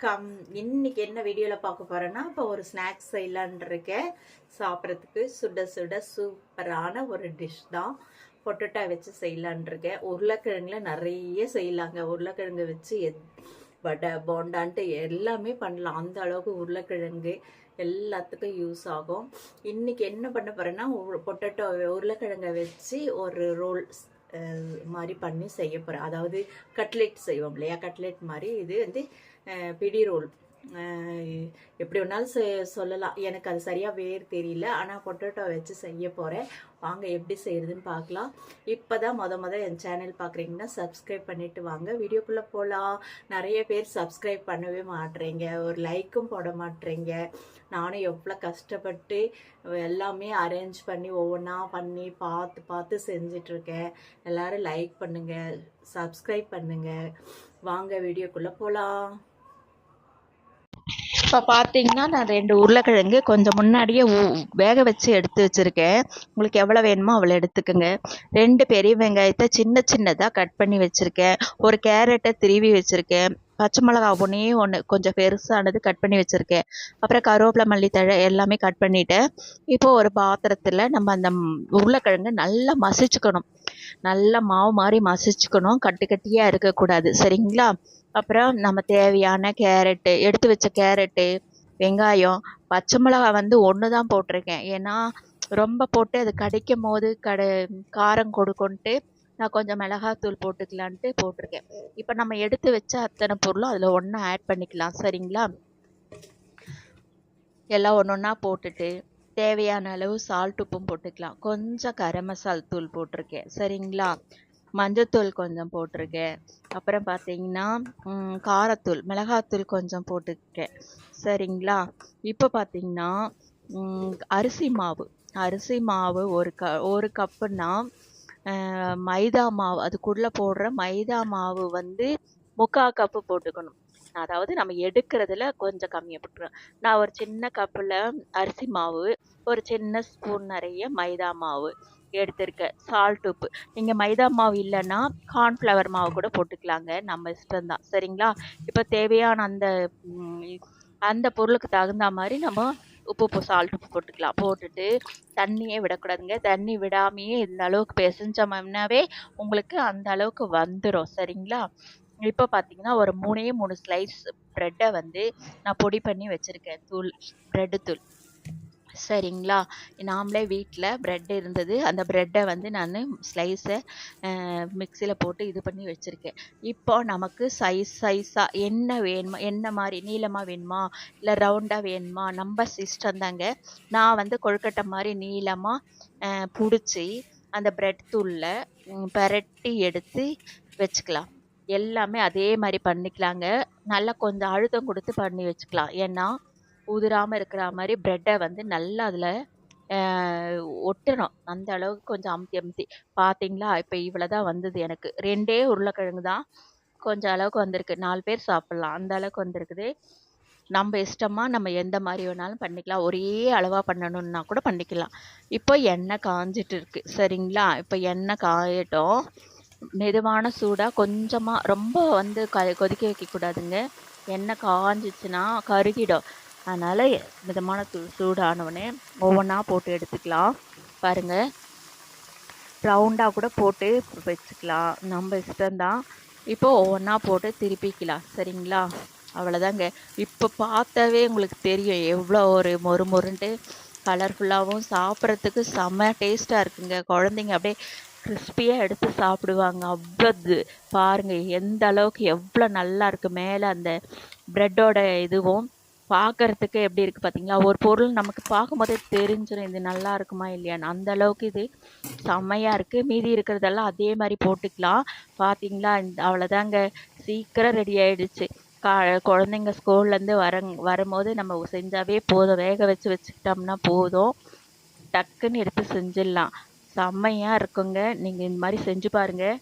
Come இன்னைக்கு என்ன வீடியோவில் பார்க்க போகிறேன்னா இப்போ ஒரு ஸ்நாக்ஸ் செய்யலான் இருக்கேன். சாப்பிட்றதுக்கு சுட சுட சூப்பரான ஒரு டிஷ் தான். பொட்டேட்டோ வச்சு செய்யலான் இருக்கேன். உருளைக்கிழங்குல நிறைய செய்யலாங்க. உருளைக்கிழங்கு வச்சு வடை போண்டான்ட்டு எல்லாமே பண்ணலாம். அந்த அளவுக்கு உருளைக்கிழங்கு எல்லாத்துக்கும் யூஸ் ஆகும். இன்னைக்கு என்ன பண்ண போகிறேன்னா பொட்டேட்டோ உருளைக்கிழங்கை வச்சு ஒரு ரோல் மாதிரி பண்ணி செய்ய போகிறேன். அதாவது கட்லெட் செய்வோம் இல்லையா, கட்லெட் மாதிரி இது வந்து பிடி ரோல் எப்படி வேணாலும் சொல்லலாம். எனக்கு அது சரியாக வேறு தெரியல. ஆனால் பொட்டேட்டோ வச்சு செய்ய போகிறேன். வாங்க எப்படி செய்கிறதுன்னு பார்க்கலாம். இப்போ தான் மொதல் என் சேனல் பார்க்குறீங்கன்னா சப்ஸ்கிரைப் பண்ணிவிட்டு வாங்க. வீடியோக்குள்ளே போகலாம். நிறைய பேர் சப்ஸ்கிரைப் பண்ணவே மாட்டுறீங்க, ஒரு லைக்கும் போட மாட்டுறீங்க. நானும் எவ்வளோ கஷ்டப்பட்டு எல்லாமே அரேஞ்ச் பண்ணி ஒவ்வொன்றா பண்ணி பார்த்து செஞ்சிட்ருக்கேன். எல்லோரும் லைக் பண்ணுங்கள், சப்ஸ்கிரைப் பண்ணுங்கள். வாங்க வீடியோக்குள்ளே போகலாம். இப்போ பார்த்தீங்கன்னா நான் 2 உருளைக்கிழங்கு கொஞ்சம் முன்னாடியே வேக வச்சு எடுத்து வச்சுருக்கேன். உங்களுக்கு எவ்வளோ வேணுமோ அவ்வளோ எடுத்துக்கோங்க. 2 பெரிய வெங்காயத்தை சின்ன சின்னதாக கட் பண்ணி வச்சுருக்கேன். ஒரு கேரட்டை திருவி வச்சுருக்கேன். பச்சை மிளகா ஒன்று கொஞ்சம் பெருசானது கட் பண்ணி வச்சுருக்கேன். அப்புறம் கருவேப்பிலை மல்லித்தழை எல்லாமே கட் பண்ணிவிட்டேன். இப்போது ஒரு பாத்திரத்தில் நம்ம அந்த உருளைக்கிழங்கு நல்லா மசிச்சுக்கணும். நல்லா மாவு மாதிரி மசிச்சுக்கணும். கட்டு கட்டியாக இருக்கக்கூடாது, சரிங்களா? அப்புறம் நம்ம தேவையான கேரட்டு, எடுத்து வச்ச கேரட்டு, வெங்காயம், பச்சை மிளகா வந்து 1 தான் போட்டிருக்கேன். ஏன்னா ரொம்ப போட்டு அது கடிக்கும் போது காரம் கொடுக்குன்ட்டு நான் கொஞ்சம் மிளகாத்தூள் போட்டுக்கலான்ட்டு போட்டிருக்கேன். இப்போ நம்ம எடுத்து வச்ச அத்தனை பொருளும் அதில் ஒன்றா ஆட் பண்ணிக்கலாம், சரிங்களா? எல்லாம் ஒன்றா போட்டுட்டு தேவையான அளவு சால்ட் உப்பும் போட்டுக்கலாம். கொஞ்சம் கரம் மசால் தூள் போட்டிருக்கேன், சரிங்களா? மஞ்சத்தூள் கொஞ்சம் போட்டிருக்கேன். அப்புறம் பார்த்தீங்கன்னா காரத்தூள், மிளகாத்தூள் கொஞ்சம் போட்டுருக்கேன், சரிங்களா? இப்போ பார்த்தீங்கன்னா அரிசி மாவு ஒரு கப்புன்னா மைதா மாவு, அதுக்குள்ளே போடுற மைதா மாவு வந்து 3/4 கப்பு போட்டுக்கணும். அதாவது நம்ம எடுக்கிறதுல கொஞ்சம் கம்மியாக போட்டுருவேன். நான் ஒரு சின்ன கப்பில் அரிசி மாவு, ஒரு சின்ன ஸ்பூன் நிறைய மைதா மாவு எடுத்திருக்கேன். சால்ட் உப்பு, நீங்கள் மைதா மாவு இல்லைன்னா கார்ன்ஃப்ளவர் மாவு கூட போட்டுக்கலாங்க, நம்ம இஷ்டம்தான், சரிங்களா? இப்போ தேவையான அந்த பொருளுக்கு தகுந்த மாதிரி நம்ம உப்பு சால்ட் உப்பு போட்டுக்கலாம். போட்டுட்டு தண்ணியே விடக்கூடாதுங்க. தண்ணி விடாமையே இந்த அளவுக்கு பிசைஞ்சோம்னாவே உங்களுக்கு அந்த அளவுக்கு வந்துடும், சரிங்களா? இப்போ பார்த்தீங்கன்னா ஒரு 3 ஸ்லைஸ் ப்ரெட்டை வந்து நான் பொடி பண்ணி வச்சுருக்கேன். ப்ரெட்டு தூள், சரிங்களா? நாமளே வீட்டில் ப்ரெட் இருந்தது. அந்த ப்ரெட்டை வந்து நான் ஸ்லைஸை மிக்சியில் போட்டு இது பண்ணி வச்சுருக்கேன். இப்போ நமக்கு சைஸாக என்ன வேணுமா, என்ன மாதிரி நீளமாக வேணுமா இல்லை ரவுண்டாக வேணுமா, நம்ம சிஸ்டம் தாங்க. நான் வந்து கொழுக்கட்டை மாதிரி நீளமாக பிடிச்சி அந்த ப்ரெட் தூளில் பரட்டி எடுத்து வச்சுக்கலாம். எல்லாமே அதே மாதிரி பண்ணிக்கலாங்க. நல்லா கொஞ்சம் அழுத்தம் கொடுத்து பண்ணி வச்சுக்கலாம். ஏன்னா உதிராமல் இருக்கிற மாதிரி ப்ரெட்டை வந்து நல்லா அதில் ஒட்டணும். அந்த அளவுக்கு கொஞ்சம் அமுத்தி பார்த்தீங்களா? இப்போ இவ்வளோ தான் வந்தது எனக்கு. 2 உருளைக்கிழங்கு தான் கொஞ்சம் அளவுக்கு வந்திருக்கு. 4 பேர் சாப்பிட்லாம், அந்த அளவுக்கு வந்திருக்குது. நம்ம இஷ்டமாக நம்ம எந்த மாதிரி வேணாலும் பண்ணிக்கலாம். ஒரே அளவாக பண்ணணுன்னா கூட பண்ணிக்கலாம். இப்போ எண்ணெய் காஞ்சிட்டு இருக்கு, சரிங்களா? இப்போ எண்ணெய் காயட்டும். மெதுவான சூடாக கொஞ்சமாக, ரொம்ப வந்து கொதிக்க வைக்கக்கூடாதுங்க. எண்ணெய் காஞ்சிச்சுன்னா கருகிடும். அதனால் மிதமான சூடானவுடனே ஒவ்வொன்றா போட்டு எடுத்துக்கலாம். பாருங்கள், ரவுண்டாக கூட போட்டு வச்சுக்கலாம், நம்ம இஷ்டம்தான். இப்போ ஒவ்வொன்றா போட்டு திருப்பிக்கலாம், சரிங்களா? அவ்வளோதாங்க. இப்போ பார்த்தாவே உங்களுக்கு தெரியும் எவ்வளோ ஒரு மொறுன்ட்டு கலர்ஃபுல்லாகவும் சாப்பிட்றதுக்கு செம்ம டேஸ்ட்டாக இருக்குங்க. குழந்தைங்க அப்படியே கிறிஸ்பியாக எடுத்து சாப்பிடுவாங்க. அவ்வளோ பாருங்கள் எந்த அளவுக்கு எவ்வளோ நல்லா இருக்குது. மேலே அந்த ப்ரெட்டோட இதுவும் பார்க்குறதுக்கு எப்படி இருக்குது பார்த்தீங்களா? ஒரு பொருள் நமக்கு பார்க்கும்போதே தெரிஞ்சிடும் இது நல்லா இருக்குமா இல்லையான்னு. அந்த அளவுக்கு இது செம்மையாக இருக்குது. மீதி இருக்கிறதெல்லாம் அதே மாதிரி போட்டுக்கலாம். பார்த்தீங்களா? அவ்வளோதாங்க, சீக்கிரம் ரெடி ஆகிடுச்சு. குழந்தைங்க ஸ்கூல்லேருந்து வரும்போது நம்ம செஞ்சாவே போதும். வேக வச்சுக்கிட்டோம்னா போதும், டக்குன்னு எடுத்து செஞ்சிடலாம். செம்மையாக இருக்குங்க. நீங்கள் இந்த மாதிரி செஞ்சு பாருங்கள்.